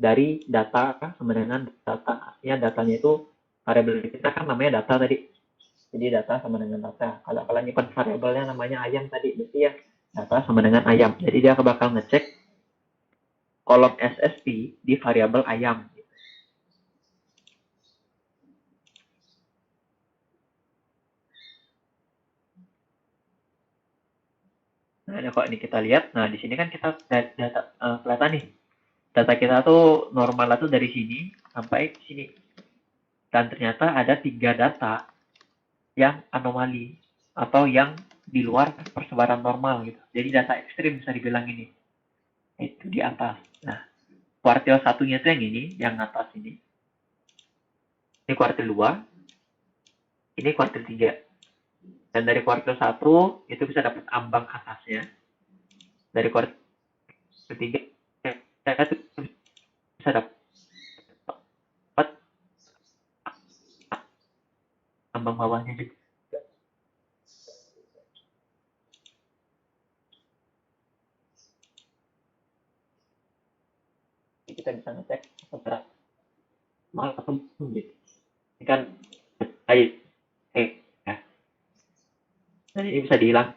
dari data sama dengan data. Artinya datanya itu variabel kita kan namanya data tadi. Jadi data sama dengan data. Kalau kalian nyimpan variabelnya namanya ayam tadi, berarti ya data sama dengan ayam. Jadi dia bakal ngecek kolom SSP di variabel ayam. Nah, kalau ini kita lihat, nah di sini kan kita data kelihatan nih. Data kita tuh normal tuh dari sini sampai sini. Dan ternyata ada 3 data yang anomali atau yang di luar persebaran normal gitu. Jadi data ekstrim bisa dibilang ini. Itu di atas. Nah, kuartil satunya itu yang ini, yang atas ini. Ini kuartil 2, ini kuartil 3. Dan dari kuartil 1 itu bisa dapat ambang atasnya. Dari kuartil 3 itu bisa dapat ambang bawahnya juga. Kita bisa ngecek seberapa mal atau gitu. Ini kan ya. Dan ini bisa dihilang.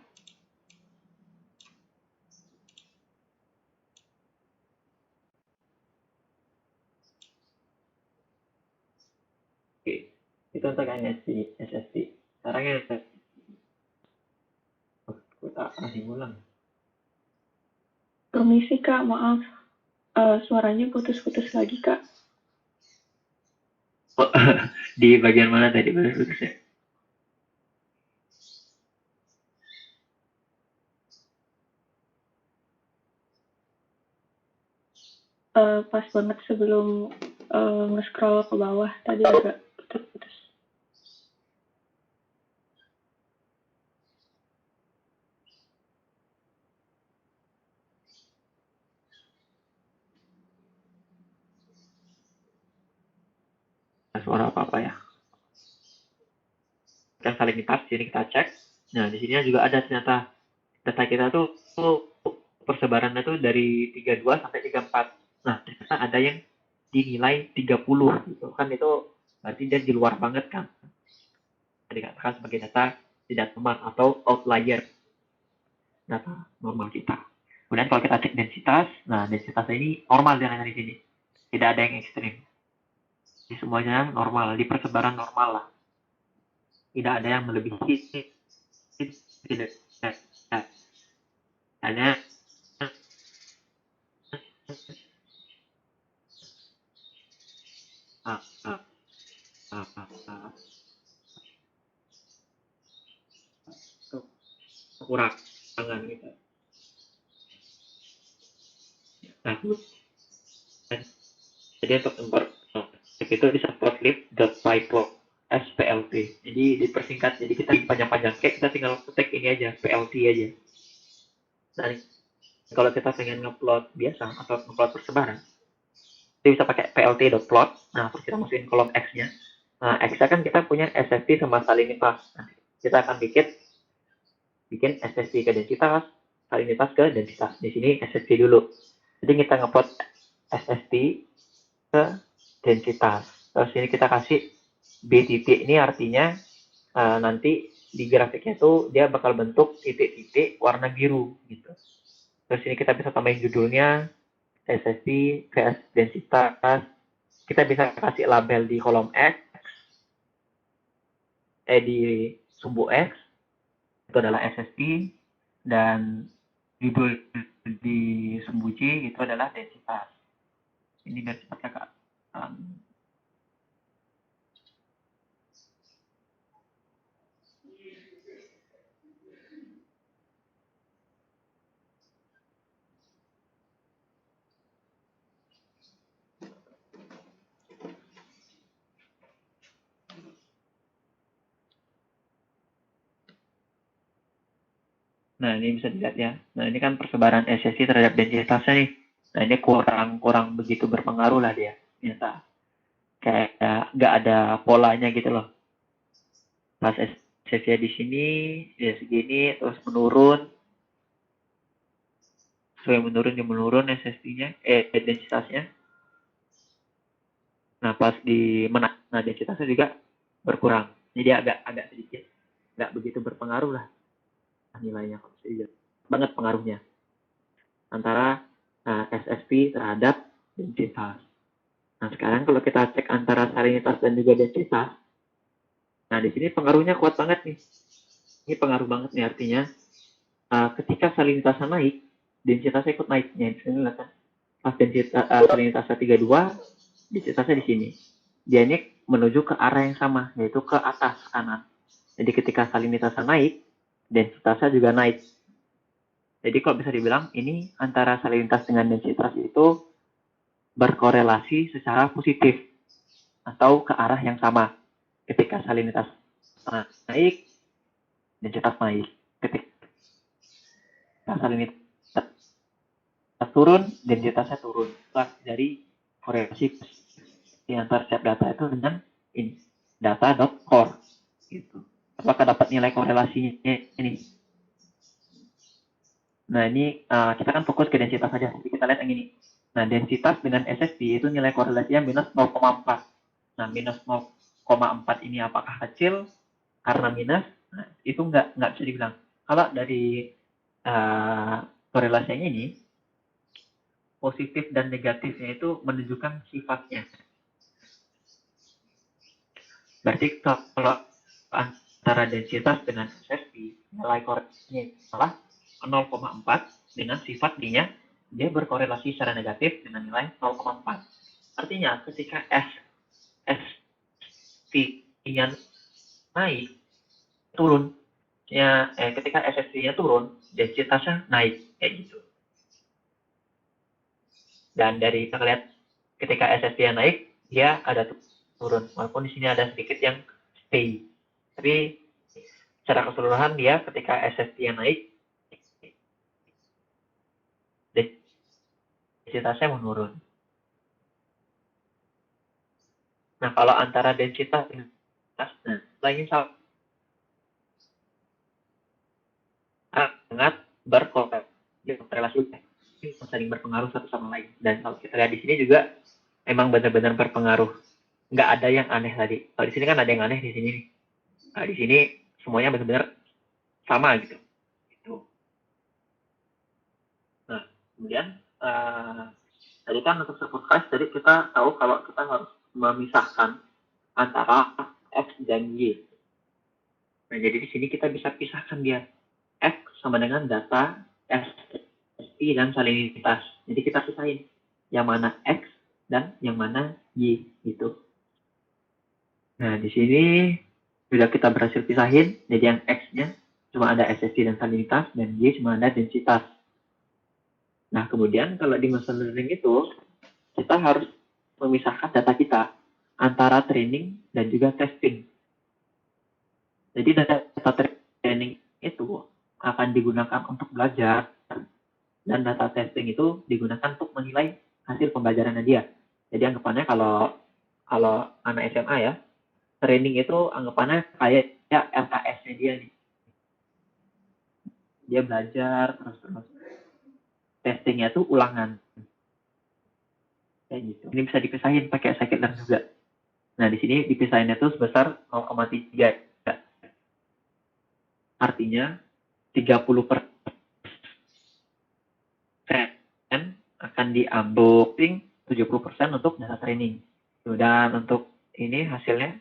Oke. Itu untuk SSD. Sekarang yang kita kasih ulang. Permisi Kak, maaf. Suaranya putus-putus lagi Kak. Di bagian mana tadi putus-putusnya? Pas banget sebelum nge-scroll ke bawah tadi agak putus-putus. Suara apa-apa ya. Kan salinitas, jadi kita cek. Nah, di sini juga ada ternyata data kita tuh persebarannya tuh dari 32 sampai 34. Nah, ternyata ada yang dinilai 30 gitu kan, itu berarti dia di luar banget kan. Dikatakan sebagai data tidak normal atau outlier data normal kita. Kemudian kalau kita cek densitas, nah densitasnya ini normal dengan di sini. Tidak ada yang ekstrim. Jadi semuanya normal, di persebaran normal lah. Tidak ada yang melebihi, tidak hanya kekurangan gitu. Nah, jadi untuk import itu bisa matplotlib.pyplot SPLT. Jadi dipersingkat, jadi kita panjang-panjang kayak kita tinggal ketik ini aja, PLT aja. Nah, kalau kita pengen ngeplot biasa atau ngeplot persebaran, kita bisa pakai plt.plot. Nah, terus kita masukin kolom X-nya. Nah, X-nya kan kita punya SSD sama salinitas. Nah, kita akan bikin SSD ke densitas, salinitas ke densitas. Di sini SSD dulu. Jadi kita ngeplot SSD ke densitas. Terus ini kita kasih B titik, ini artinya nanti di grafiknya itu dia bakal bentuk titik-titik warna biru gitu. Terus ini kita bisa tambahin judulnya SSD vs densitas. Kita bisa kasih label di kolom X, di sumbu X itu adalah SSD, dan judul di sumbu J itu adalah densitas. Ini biar cepat kakak. Nah, ini bisa dilihat ya. Nah, ini kan persebaran SSD terhadap densitasnya nih. Nah, ini kurang begitu berpengaruh lah dia. Ternyata kayak nggak ada polanya gitu loh. Pas SSD di sini, ya segini, terus menurun. Sesuai menurun, dia menurun SSD-nya, densitasnya. Nah, pas di nah densitasnya juga berkurang. Jadi agak sedikit, nggak begitu berpengaruh lah nilainya. Banget pengaruhnya antara SSD terhadap densitas. Nah, sekarang kalau kita cek antara salinitas dan juga densitas, nah di sini pengaruhnya kuat banget nih. Ini pengaruh banget nih, artinya ketika salinitasnya naik, densitasnya ikut naik. Ya, di sini lihat kan. Pas salinitasnya 32, densitasnya di sini. Dia ini menuju ke arah yang sama, yaitu ke atas kanan. Jadi ketika salinitasnya naik, densitasnya juga naik. Jadi kalau bisa dibilang ini antara salinitas dengan densitas itu berkorelasi secara positif atau ke arah yang sama. Ketika salinitas naik, densitas naik. Ketika salinitas turun, densitasnya turun. Dari korelasi di antara setiap data itu dengan ini data.core gitu. Apakah dapat nilai korelasinya ini? Nah, ini kita kan fokus ke densitas saja. Jadi kita lihat yang ini. Nah, densitas dengan SSD itu nilai korelasinya minus 0,4. Nah, minus 0,4 ini apakah kecil karena minus? Nah, itu nggak bisa dibilang. Kalau dari korelasinya ini, positif dan negatifnya itu menunjukkan sifatnya. Berarti kalau antara densitas dengan SSD, nilai korelasinya adalah 0,4 dengan sifat D-nya, dia berkorelasi secara negatif dengan nilai 0,4. Artinya ketika SSD-nya naik, turun, ya, ketika SSD-nya turun, densitasnya naik, kayak gitu. Dan dari kita lihat ketika SSD-nya naik, dia ada turun, walaupun di sini ada sedikit yang stay. Tapi secara keseluruhan dia ketika SSD-nya naik, densitasnya menurun. Nah, kalau antara densitas dengan lagi sangat berkorelasi, saling berpengaruh satu sama lain. Dan kalau kita lihat di sini juga emang benar-benar berpengaruh. Nggak ada yang aneh tadi. Kalau di sini kan ada yang aneh di sini. Nah, di sini semuanya benar-benar sama gitu. Nah, kemudian tadi kan untuk support price, tadi kita tahu kalau kita harus memisahkan antara X dan Y. Nah, jadi di sini kita bisa pisahkan dia. X sama dengan data SSD dan salinitas. Jadi kita pisahin yang mana X dan yang mana Y gitu. Nah, di sini sudah kita berhasil pisahin. Jadi yang X-nya cuma ada SSD dan salinitas, dan Y cuma ada densitas. Nah, kemudian kalau di machine learning itu, kita harus memisahkan data kita antara training dan juga testing. Jadi data training itu akan digunakan untuk belajar, dan data testing itu digunakan untuk menilai hasil pembelajarannya dia. Jadi anggapannya kalau anak SMA ya, training itu anggapannya kayak ya LKS-nya dia nih. Dia belajar terus. Testingnya itu ulangan. Kayak gitu. Ini bisa dipisahin pakai scikit-learn juga. Nah, di sini dipisahinnya itu sebesar 0,3. Artinya 30% akan diambil 70% untuk data training. Dan untuk ini hasilnya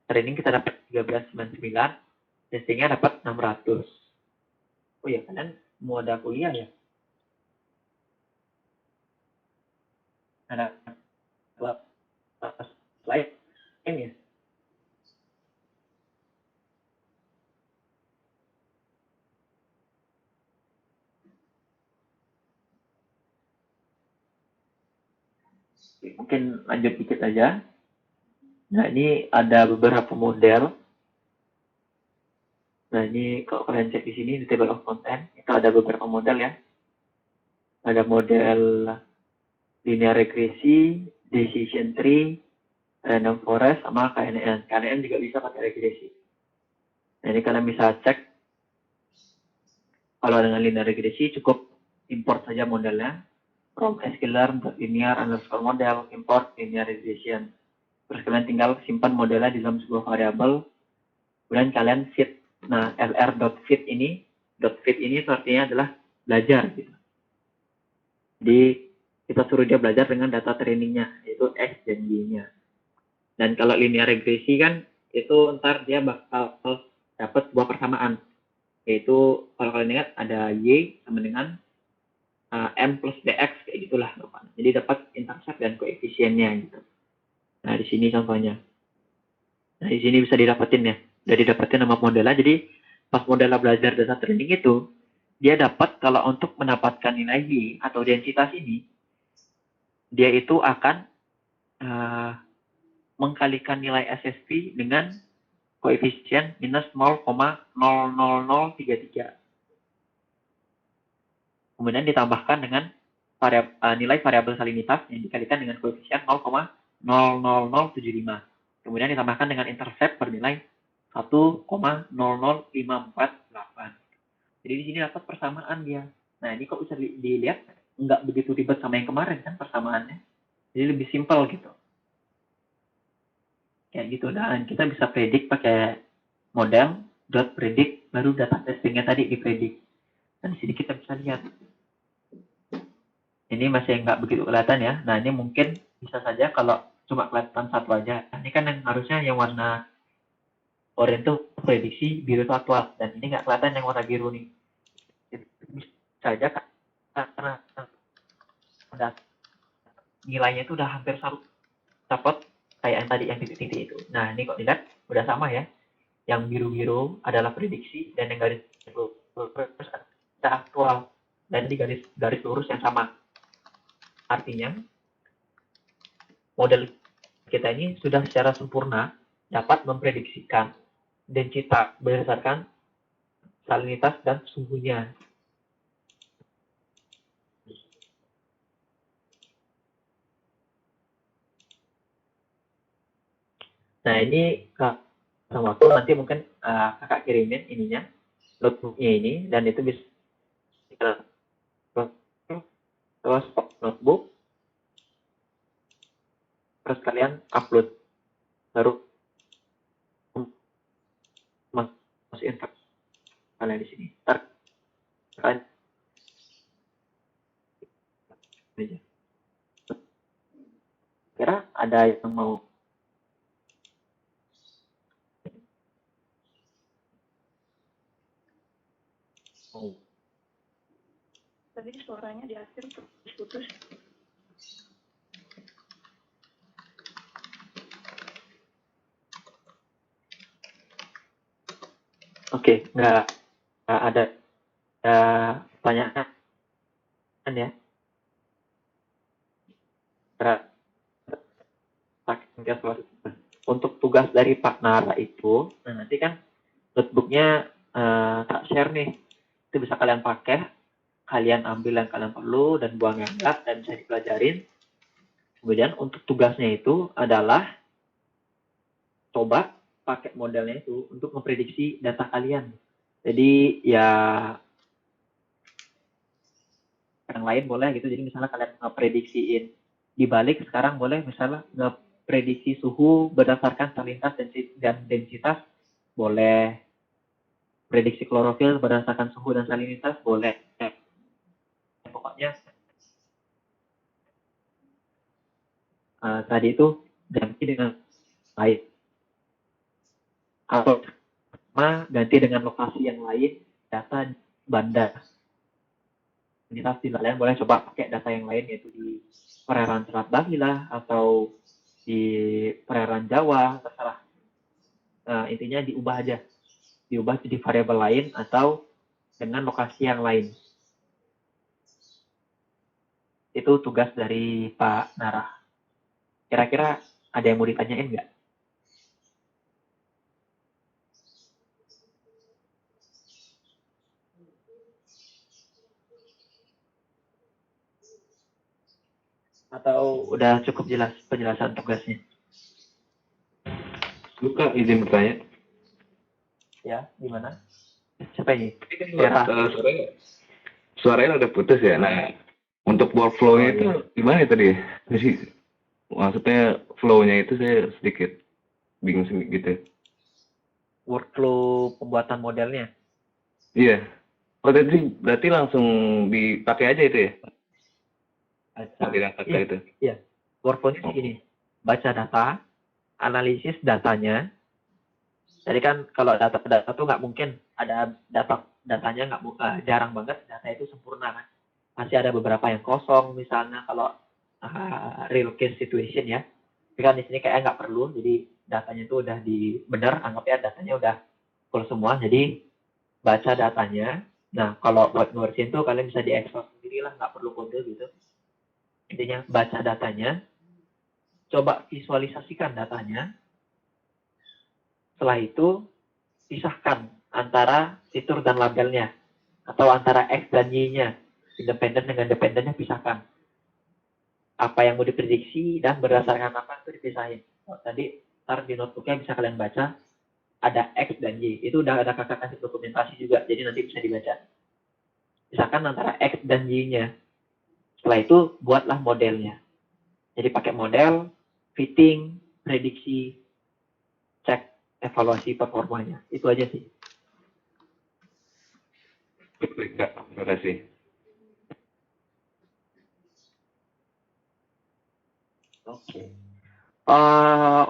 training kita dapat 1399, testingnya dapat 600. Oh ya, kalian mau ada kuliah ya? Ada slide ya? Mungkin lanjut dikit aja. Nah, ini ada beberapa model. Nah, ini kalau kalian cek di sini di table of content, itu ada beberapa model ya. Ada model linear regresi, decision tree, random forest, sama KNN. KNN juga bisa pakai regresi. Nah, ini kalian bisa cek. Kalau dengan linear regresi cukup import saja modelnya. From sklearn.linear underscore model, import linear regression. Terus kalian tinggal simpan modelnya di dalam sebuah variabel. Kemudian kalian feed. Nah, lr.feed ini itu artinya adalah belajar gitu. Jadi kita suruh dia belajar dengan data trainingnya, yaitu X dan Y-nya. Dan kalau linear regresi kan itu ntar dia bakal dapat sebuah persamaan, yaitu kalau kalian ingat ada Y sama dengan M plus DX kayak gitulah. Jadi dapat intercept dan koefisiennya gitu. Nah, di sini contohnya. Nah, di sini bisa didapetin ya. Udah didapetin nama modelnya. Jadi pas modelnya belajar data training itu, dia dapat kalau untuk mendapatkan nilai Y atau densitas ini, dia itu akan mengkalikan nilai SSP dengan koefisien minus 0,00033. Kemudian ditambahkan dengan nilai variabel salinitas yang dikalikan dengan koefisien 0,00075. Kemudian ditambahkan dengan intercept bernilai 1,00548. Jadi di sini dapat persamaan dia. Nah, ini kok bisa dilihat nggak begitu ribet sama yang kemarin kan persamaannya. Jadi lebih simpel gitu. Kayak gitu. Dan kita bisa predik pakai model dot predict baru data testingnya tadi dipredik. Dan di sini kita bisa lihat. Ini masih nggak begitu kelihatan ya. Nah, ini mungkin bisa saja kalau cuma kelihatan satu aja. Ini kan yang harusnya yang warna oranye itu prediksi, biru itu aktual. Dan ini nggak kelihatan yang warna biru nih. Bisa saja karena nilainya itu udah hampir sama dapat kayak yang tadi yang titik-titik itu. Nah, ini kok dilihat udah sama ya. Yang biru-biru adalah prediksi dan yang garis lurus ada aktual dan di garis lurus yang sama. Artinya model kita ini sudah secara sempurna dapat memprediksikan densitas berdasarkan salinitas dan suhunya. Nah, ini sama waktu nanti mungkin kakak kirimin ininya, notebooknya ini, dan itu bisa terus notebook, terus kalian upload, baru masukin kalian di sini. Ntar kalian aja. Kira ada yang mau? Tadi suaranya di akhir putus. Oke, nggak ada pertanyaan ya. Untuk tugas dari Pak Nara itu, nah nanti kan notebooknya tak share nih. Itu bisa kalian pakai, kalian ambil yang kalian perlu dan buang yang enggak dan bisa dipelajarin. Kemudian untuk tugasnya itu adalah coba pakai modelnya itu untuk memprediksi data kalian. Jadi ya yang lain boleh gitu. Jadi misalnya kalian ngeprediksiin Dibalik sekarang boleh misalnya ngeprediksi suhu berdasarkan salinitas dan densitas, boleh. Prediksi klorofil berdasarkan suhu dan salinitas, boleh. Pokoknya tadi itu ganti dengan lain. Atau ganti dengan lokasi yang lain, data bandar. Salinitas tidak lain, boleh coba pakai data yang lain, yaitu di perairan Selat Bali lah, atau di perairan Jawa, terserah. Intinya diubah aja. Diubah jadi variabel lain atau dengan lokasi yang lain. Itu tugas dari Pak Narah. Kira-kira ada yang mau ditanyain nggak? Atau udah cukup jelas penjelasan tugasnya? Luka izin bertanya. Ya, gimana? Siapa ini? Suaranya udah putus ya. Nah, untuk workflow-nya itu gimana tadi? Jadi maksudnya flow-nya itu saya sedikit bingung gitu. Workflow pembuatan modelnya? Iya. Oh, berarti langsung dipakai aja itu ya? Iya. Itu. Iya. Workflow-nya sih gini. Baca data, analisis datanya. Jadi kan kalau data itu nggak mungkin ada datanya jarang banget data itu sempurna kan. Masih ada beberapa yang kosong misalnya kalau real case situation ya. Tapi kan di sini kayaknya nggak perlu, jadi datanya itu udah benar, anggap ya datanya udah full semua. Jadi baca datanya. Nah kalau buat ngebersihin tuh kalian bisa diekspor sendiri lah, nggak perlu kode gitu. Intinya baca datanya, coba visualisasikan datanya. Setelah itu pisahkan antara fitur dan labelnya, atau antara X dan Y-nya, independen dengan dependennya pisahkan. Apa yang mau diprediksi dan berdasarkan apa itu dipisahin. Tadi ntar di notebooknya bisa kalian baca, ada X dan Y. Itu udah ada kakak kasih dokumentasi juga, jadi nanti bisa dibaca. Pisahkan antara X dan Y-nya. Setelah itu buatlah modelnya. Jadi pakai model, fitting, prediksi, cek evaluasi performanya. Itu aja sih. Baik, Kak. Terima kasih. Oke.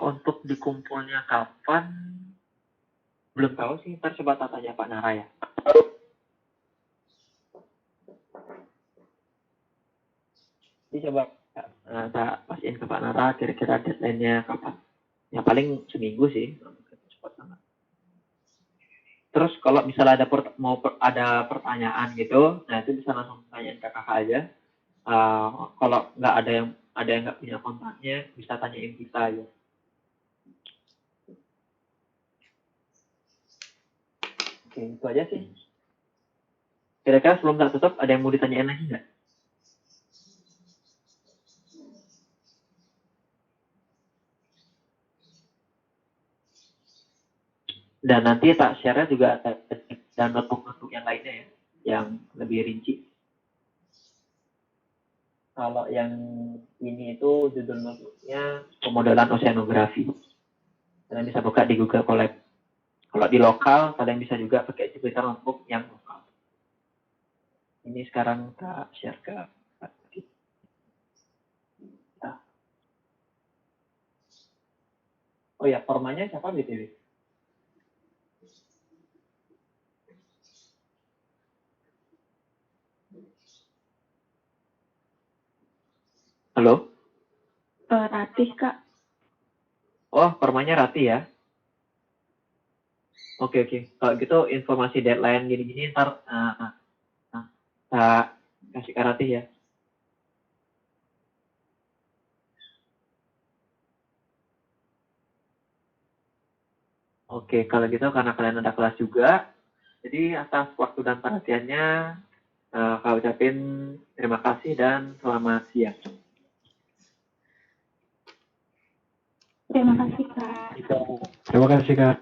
Untuk dikumpulnya kapan? Belum tahu sih. Ntar coba tanya Pak Nara ya. Jadi coba tak pastiin ke Pak Nara kira-kira deadline-nya kapan. Ya paling seminggu sih. Cepat banget. Terus kalau misalnya ada pertanyaan gitu, nah itu bisa langsung tanyain ke kakak aja. Kalau nggak ada yang nggak punya kontaknya, bisa tanyain kita aja. Oke, itu aja sih. Kira-kira sebelum tak tutup, ada yang mau ditanyain lagi nggak? Dan nanti tak share juga dan notebook yang lainnya ya, yang lebih rinci. Kalau yang ini itu judul notebooknya pemodelan oceanografi. Kalian bisa buka di Google Colab. Kalau di lokal, kalian bisa juga pakai Jupyter Notebook yang lokal. Ini sekarang tak share ke kita. Oh ya, formanya siapa BTW? Halo? Ratih, Kak. Oh, formanya Rati ya? Oke. Kalau gitu informasi deadline gini-gini ntar tak kasih ke Rati ya. Oke, kalau gitu karena kalian ada kelas juga, jadi atas waktu dan perhatiannya, kau ucapin terima kasih dan selamat siang. Terima kasih, Kak. Terima kasih, Kak.